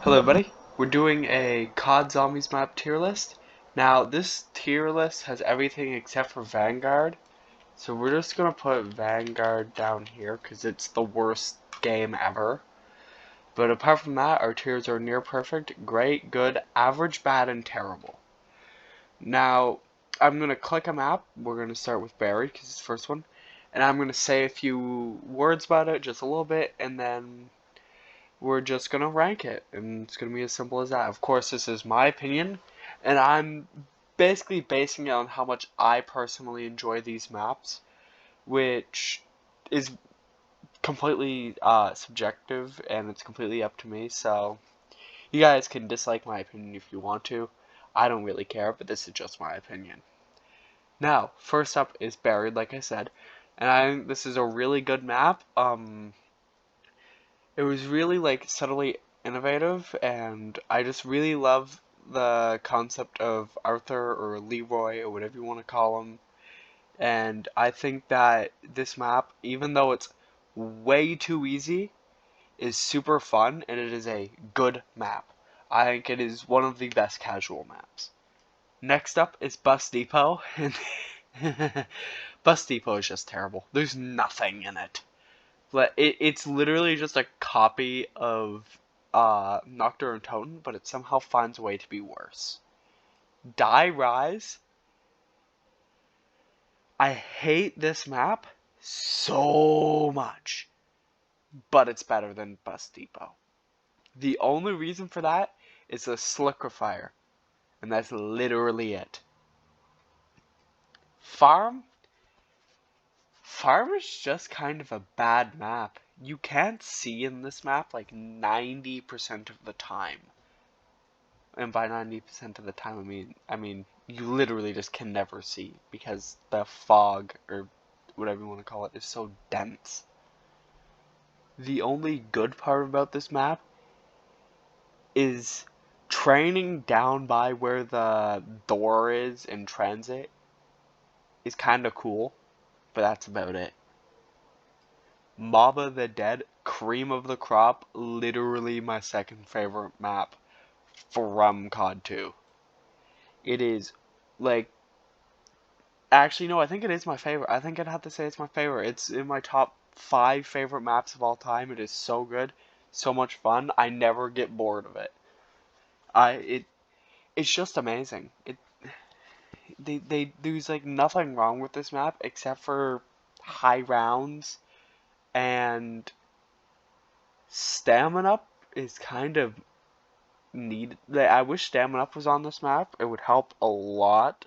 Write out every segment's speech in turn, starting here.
Hello everybody, we're doing a COD Zombies map tier list. Now this tier list has everything except for Vanguard, so we're just going to put Vanguard down here because it's the worst game ever. But apart from that, our tiers are near perfect, great, good, average, bad, and terrible. Now, I'm going to click a map, we're going to start with Buried because it's the first one, and I'm going to say a few words about it, just a little bit, and then we're just gonna rank it, and it's gonna be as simple as that. Of course, this is my opinion, and I'm basically basing it on how much I personally enjoy these maps, which is completely subjective, and it's completely up to me. So you guys can dislike my opinion if you want to. I don't really care, but this is just my opinion. Now, first up is Buried, like I said, and I think this is a really good map. It was really like subtly innovative, and I just really love the concept of Arthur or Leroy or whatever you want to call him. And I think that this map, even though it's way too easy, is super fun, and it is a good map. I think it is one of the best casual maps. Next up is Bus Depot, and Bus Depot is just terrible. There's nothing in it. It's literally just a copy of Nocturne Totem, but it somehow finds a way to be worse. Die Rise. I hate this map so much, but it's better than Bus Depot. The only reason for that is the Sliquifier, and that's literally it. Farm? Farm is just kind of a bad map. You can't see in this map like 90% of the time. And by 90% of the time, I mean you literally just can never see because the fog or whatever you want to call it is so dense. The only good part about this map is training down by where the door is in transit is kind of cool, but that's about it. Mob of the Dead, cream of the crop, literally my second favorite map from COD 2. It is like actually, no, I think it is my favorite. I think I'd have to say it's my favorite. It's in my top 5 favorite maps of all time. It is so good, so much fun. I never get bored of it. It's just amazing. There's like nothing wrong with this map except for high rounds and stamina up is kind of needed. Like, I wish stamina up was on this map. It would help a lot.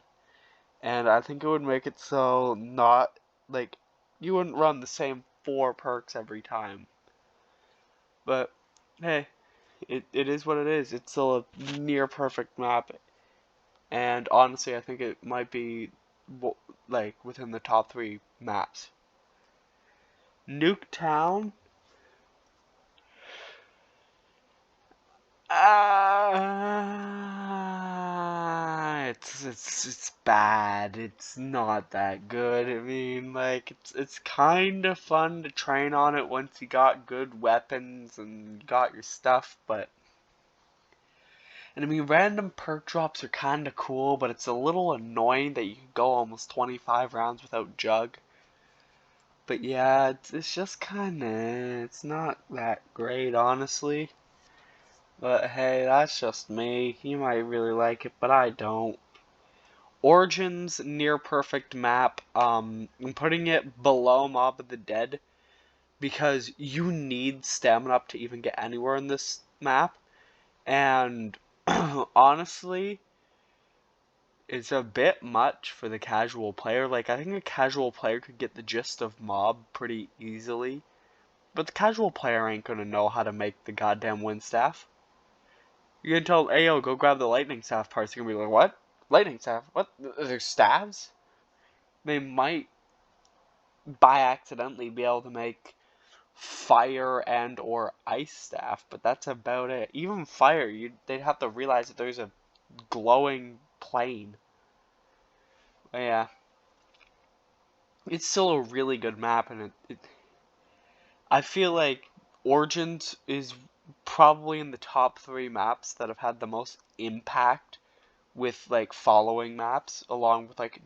And I think it would make it so not like you wouldn't run the same 4 perks every time. But hey, it is what it is. It's still a near perfect map, and honestly, I think it might be like within the top 3 maps. Nuketown. It's bad. It's not that good. I mean, like it's kind of fun to train on it once you got good weapons and got your stuff, but and I mean random perk drops are kind of cool, but it's a little annoying that you can go almost 25 rounds without Jug. But yeah, it's just kind of it's not that great, honestly. But hey, that's just me. You might really like it, but I don't. Origins near perfect map. I'm putting it below Mob of the Dead because you need stamina up to even get anywhere in this map. And honestly, it's a bit much for the casual player. Like I think a casual player could get the gist of Mob pretty easily, but the casual player ain't gonna know how to make the goddamn wind staff. You can tell Ayo go grab the lightning staff parts. You're gonna be like, what? Lightning staff? What? There's staves? They might by accidentally be able to make fire and or ice staff, but that's about it. Even fire, they'd have to realize that there's a glowing plane. But yeah, it's still a really good map, and I feel like Origins is probably in the top 3 maps that have had the most impact with like following maps, along with like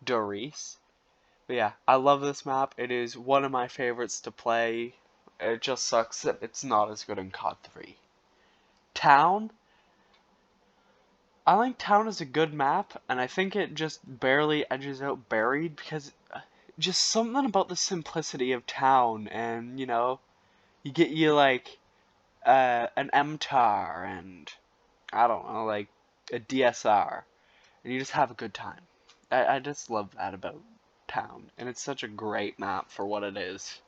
Doris. But yeah, I love this map. It is one of my favorites to play. It just sucks that it's not as good in COD 3. Town, I think Town is a good map, and I think it just barely edges out Buried because just something about the simplicity of Town, and you get like an MTAR and I don't know, like a DSR, and you just have a good time. I just love that about Town, and it's such a great map for what it is.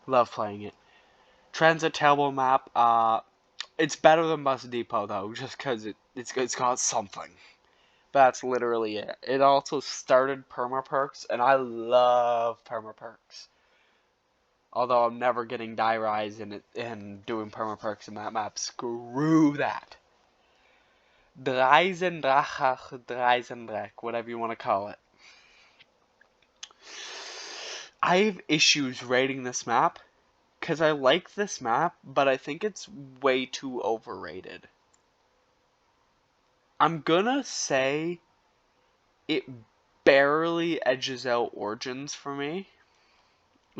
Love playing it. Transit Tailbone map, it's better than Bus Depot though, just because it's got something. That's literally it. It also started perma-perks, and I love perma-perks. Although I'm never getting die rise in it and doing perma-perks in that map. Screw that. Dreisendrach, whatever you want to call it. I have issues rating this map, because I like this map, but I think it's way too overrated. I'm gonna say it barely edges out Origins for me,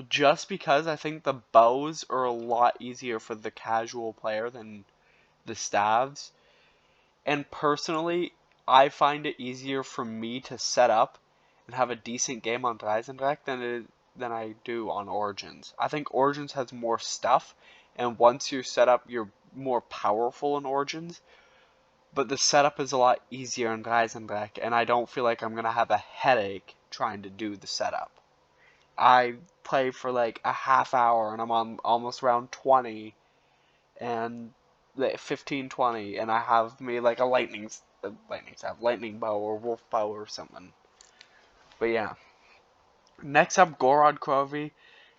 just because I think the bows are a lot easier for the casual player than the staves. And personally, I find it easier for me to set up and have a decent game on Dreisendrach than I do on Origins. I think Origins has more stuff, and once you're set up, you're more powerful in Origins. But the setup is a lot easier in Dreisendrach, and I don't feel like I'm gonna have a headache trying to do the setup. I play for like a half hour, and I'm on almost round 20, and 15, 20, and I have me like a lightning bow or wolf bow or something. But yeah. Next up, Gorod Krovi,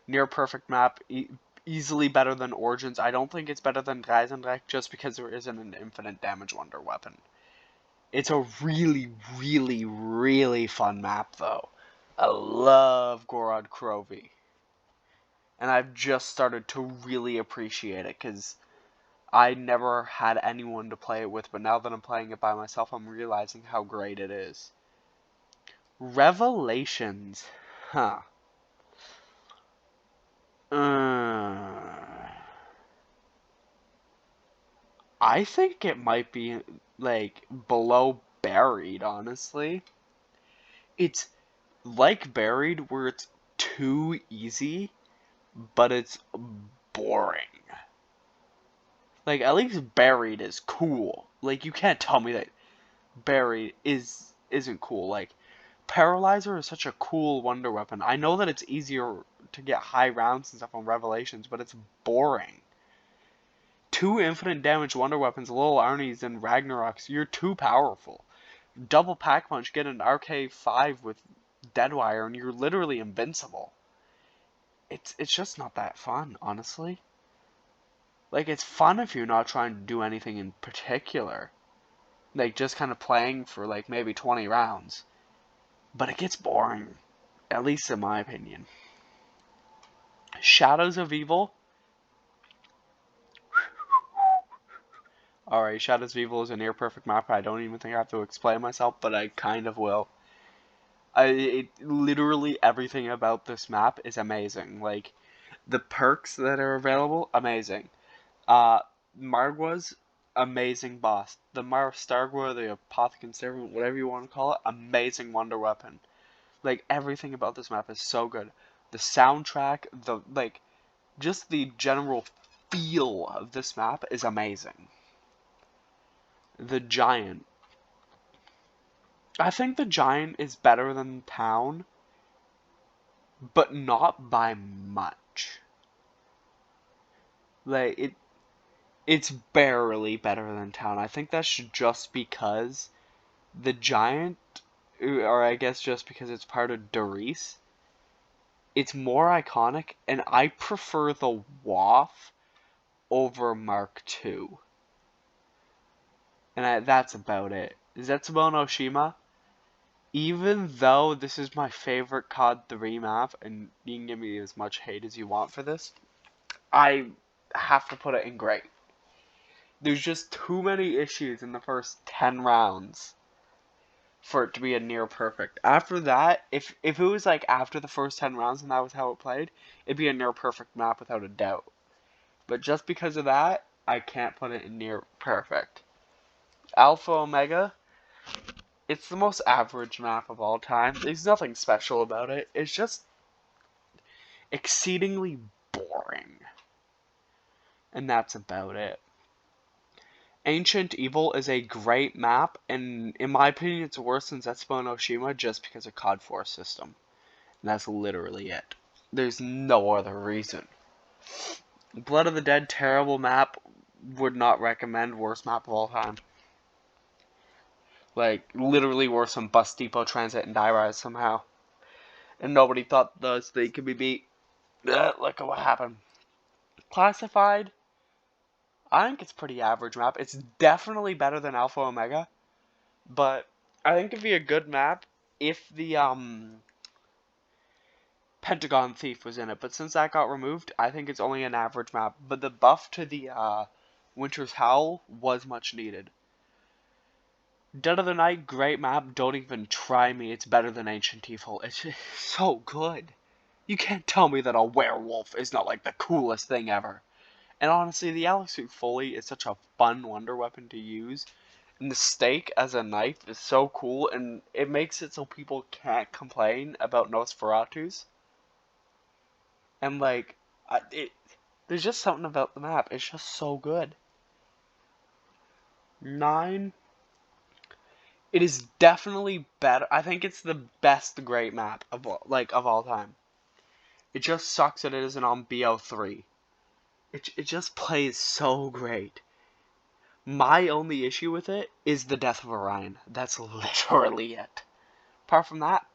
near perfect map, easily better than Origins. I don't think it's better than Dreisendrach just because there isn't an infinite damage wonder weapon. It's a really, really, really fun map though. I love Gorod Krovi. And I've just started to really appreciate it because I never had anyone to play it with, but now that I'm playing it by myself, I'm realizing how great it is. Revelations. Huh. I think it might be, like, below Buried, honestly. It's like Buried, where it's too easy, but it's boring. Like, at least Buried is cool. Like, you can't tell me that Buried isn't cool. Like, Paralyzer is such a cool wonder weapon. I know that it's easier to get high rounds and stuff on Revelations, but it's boring. 2 infinite damage wonder weapons, Lil Arnie's and Ragnarok's, you're too powerful. Double Pack Punch, get an RK5 with Deadwire, and you're literally invincible. It's just not that fun, honestly. Like, it's fun if you're not trying to do anything in particular. Like, just kind of playing for, like, maybe 20 rounds. But it gets boring. At least in my opinion. Shadows of Evil. Alright, Shadows of Evil is a near perfect map. I don't even think I have to explain myself, but I kind of will. Literally everything about this map is amazing. Like, the perks that are available, amazing. Margwa's amazing boss. The Mar Stargwa, the Apothecary Servant, whatever you want to call it, amazing wonder weapon. Like, everything about this map is so good. The soundtrack, just the general feel of this map is amazing. The Giant. I think the Giant is better than Town, but not by much. Like, it's barely better than Town. I think that's just because the Giant, or I guess just because it's part of Doris, it's more iconic, and I prefer the WAF over Mark II. And that's about it. Zetsubou no Shima, even though this is my favorite COD 3 map, and you can give me as much hate as you want for this, I have to put it in great. There's just too many issues in the first 10 rounds for it to be a near perfect. After that, if it was like after the first 10 rounds and that was how it played, it'd be a near perfect map without a doubt. But just because of that, I can't put it in near perfect. Alpha Omega, it's the most average map of all time. There's nothing special about it. It's just exceedingly boring. And that's about it. Ancient Evil is a great map, and in my opinion, it's worse than Zetsubou no Shima just because of COD 4 system. And that's literally it. There's no other reason. Blood of the Dead, terrible map. Would not recommend. Worst map of all time. Like, literally worse than Bus Depot, Transit, and Die Rise somehow. And nobody thought those things could be beat. Look at what happened. Classified, I think it's pretty average map. It's definitely better than Alpha Omega. But I think it'd be a good map if the Pentagon Thief was in it, but since that got removed, I think it's only an average map. But the buff to the Winter's Howl was much needed. Dead of the Night, great map. Don't even try me. It's better than Ancient Evil. It's just so good. You can't tell me that a werewolf is not like the coolest thing ever. And honestly, the Alex Foley is such a fun wonder weapon to use. And the stake as a knife is so cool, and it makes it so people can't complain about Nosferatus. And like, there's just something about the map. It's just so good. 9. It is definitely better. I think it's the best great map of all time. It just sucks that it isn't on BO3. It just plays so great. My only issue with it is the death of Orion. That's literally it. Apart from that,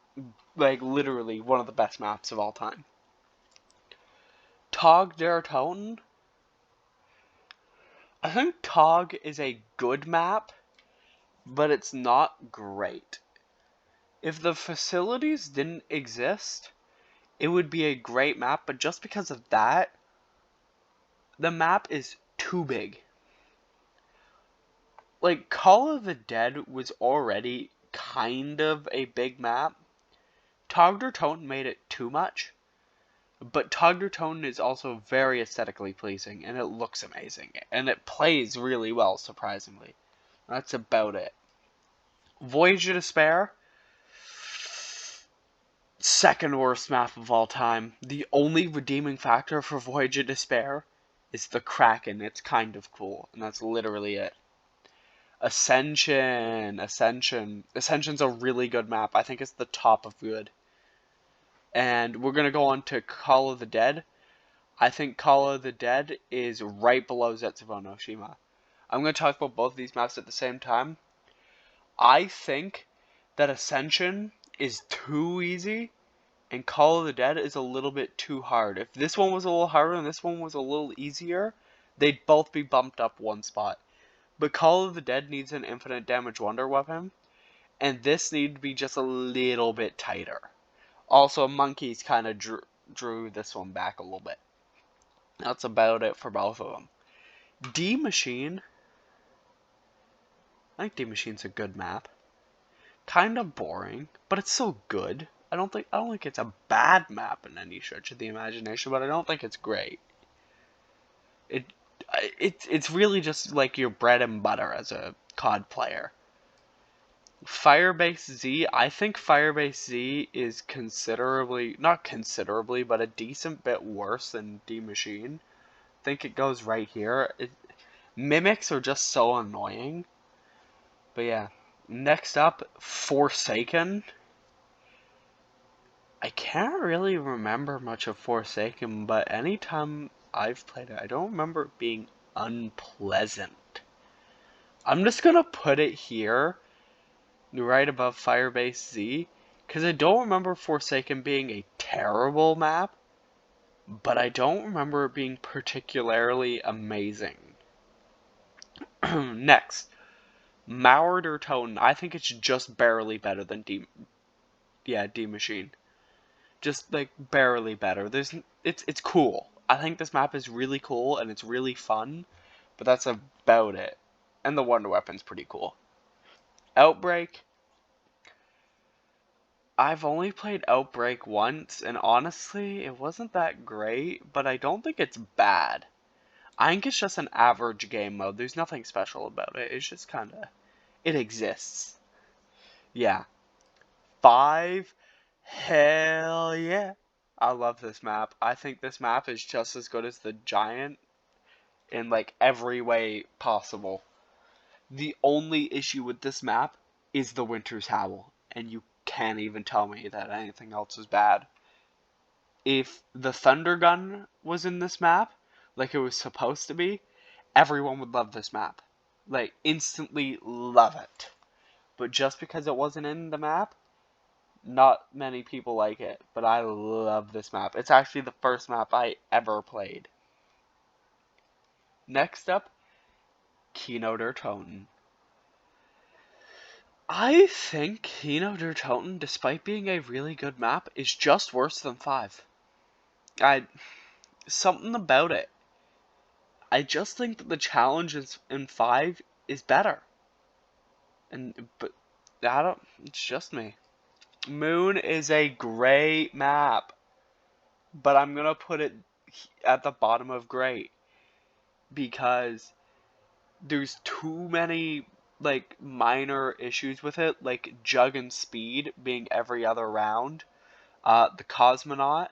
like literally one of the best maps of all time. Tog der Toten. I think Tog is a good map, but it's not great. If the facilities didn't exist, it would be a great map, but just because of that, the map is too big. Like, Call of the Dead was already kind of a big map. Tog der Toten made it too much. But Tog der Toten is also very aesthetically pleasing, and it looks amazing. And it plays really well, surprisingly. That's about it. Voyage of Despair. Second worst map of all time. The only redeeming factor for Voyage of Despair is the Kraken. It's kind of cool, and that's literally it. Ascension. Ascension's a really good map. I think it's the top of good. And we're going to go on to Call of the Dead. I think Call of the Dead is right below Zetsubou no Shima. I'm going to talk about both of these maps at the same time. I think that Ascension is too easy, and Call of the Dead is a little bit too hard. If this one was a little harder and this one was a little easier, they'd both be bumped up one spot. But Call of the Dead needs an infinite damage wonder weapon, and this needs to be just a little bit tighter. Also, Monkeys kind of drew this one back a little bit. That's about it for both of them. D Machine. I think D Machine's a good map. Kind of boring, but it's so good. I don't think it's a bad map in any stretch of the imagination, but I don't think it's great. It's really just like your bread and butter as a COD player. Firebase Z, I think Firebase Z is not considerably, but a decent bit worse than D Machine. I think it goes right here. Mimics are just so annoying. But yeah, next up, Forsaken. I can't really remember much of Forsaken, but anytime I've played it, I don't remember it being unpleasant. I'm just gonna put it here, right above Firebase Z, because I don't remember Forsaken being a terrible map, but I don't remember it being particularly amazing. Next, Mauer der Toten. I think it's just barely better than D Machine. Just like barely better. It's cool. I think this map is really cool and it's really fun, but that's about it. And the Wonder Weapon's pretty cool. Outbreak. I've only played Outbreak once, and honestly, it wasn't that great, but I don't think it's bad. I think it's just an average game mode. There's nothing special about it. It's just kinda... It exists. Yeah. 5? Hell yeah. I love this map. I think this map is just as good as the Giant in like every way possible. The only issue with this map is the Winter's Howl, and you can't even tell me that anything else is bad. If the Thunder Gun was in this map, like it was supposed to be, everyone would love this map. Like, instantly love it. But just because it wasn't in the map, not many people like it. But I love this map. It's actually the first map I ever played. Next up, Kino der Toten. I think Kino der Toten, despite being a really good map, is just worse than 5. Something about it. I just think that the challenge in 5 is better. But I don't, it's just me. Moon is a great map, but I'm gonna put it at the bottom of great because there's too many like minor issues with it, like Jug and Speed being every other round, the Cosmonaut,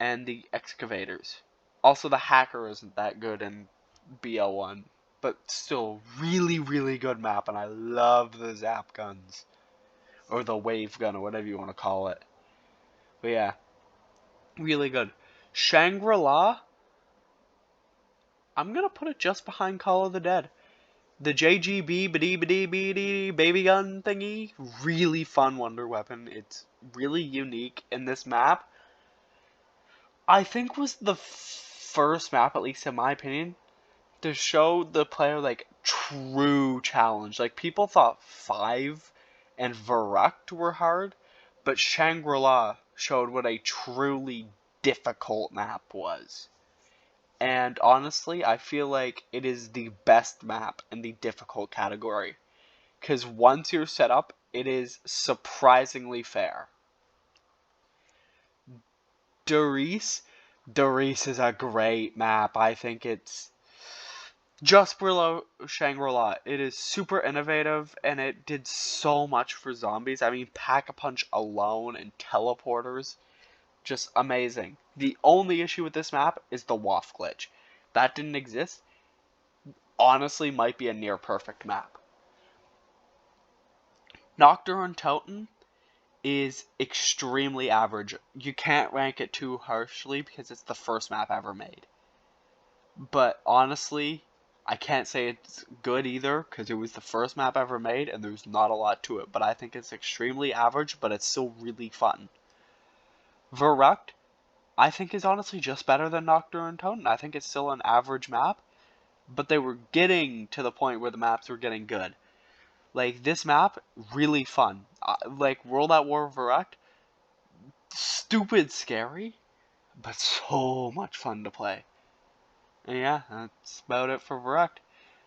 and the Excavators. Also, the Hacker isn't that good in BL1, but still really, really good map, and I love the Zap Guns. Or the Wave Gun, or whatever you want to call it. But yeah, really good. Shangri-La, I'm gonna put it just behind Call of the Dead. The JGB baby gun thingy, really fun wonder weapon. It's really unique in this map. I think was the first map, at least in my opinion, to show the player like true challenge. Like people thought 5 and Verrückt were hard, but Shangri-La showed what a truly difficult map was. And honestly, I feel like it is the best map in the difficult category. Because once you're set up, it is surprisingly fair. Der Riese is a great map. I think it's just below Shangri-La. It is super innovative, and it did so much for zombies. I mean, Pack-a-Punch alone and teleporters, just amazing. The only issue with this map is the waft glitch. That didn't exist. Honestly, might be a near perfect map. Nacht der Untoten is extremely average. You can't rank it too harshly because it's the first map ever made. But honestly, I can't say it's good either because it was the first map ever made and there's not a lot to it. But I think it's extremely average, but it's still really fun. Verrückt, I think is honestly just better than Nacht der Untoten. I think it's still an average map, but they were getting to the point where the maps were getting good. Like, this map, really fun. Like, World at War Verrückt, stupid scary, but so much fun to play. And yeah, that's about it for Verrückt.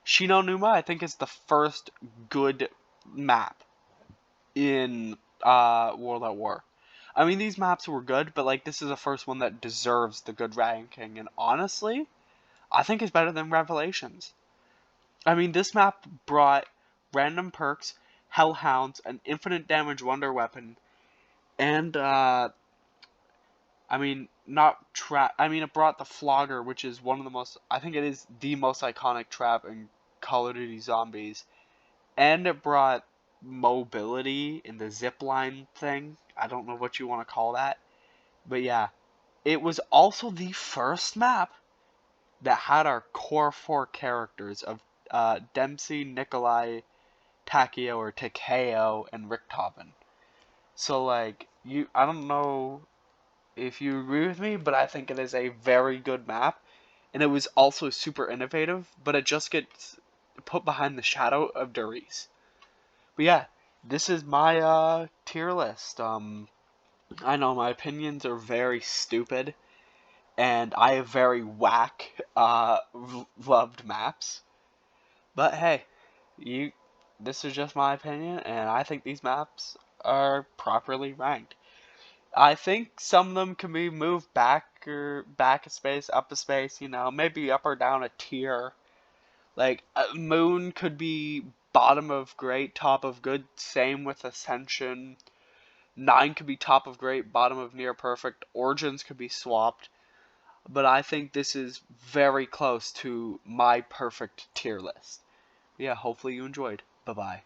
Shi no Numa, I think, is the first good map in World at War. I mean, these maps were good, but like this is the first one that deserves the good ranking. And honestly, I think it's better than Revelations. I mean, this map brought random perks, hellhounds, an infinite damage wonder weapon, and I mean, not trap. I mean, it brought the Flogger, which is one of the most. I think it is the most iconic trap in Call of Duty Zombies, and it brought mobility in the zipline thing. I don't know what you want to call that, but yeah, it was also the first map that had our core 4 characters of Dempsey, Nikolai, Takeo or Takeo, and Richthofen. So like I don't know if you agree with me, but I think it is a very good map, and it was also super innovative, but it just gets put behind the shadow of Der Riese. But yeah, this is my tier list. I know my opinions are very stupid, and I have very whack loved maps. But hey, you this is just my opinion, and I think these maps are properly ranked. I think some of them can be moved back or back a space, up a space, maybe up or down a tier. Like Moon could be bottom of great, top of good, same with Ascension. 9 could be top of great, bottom of near perfect. Origins could be swapped. But I think this is very close to my perfect tier list. Yeah, hopefully you enjoyed. Bye-bye.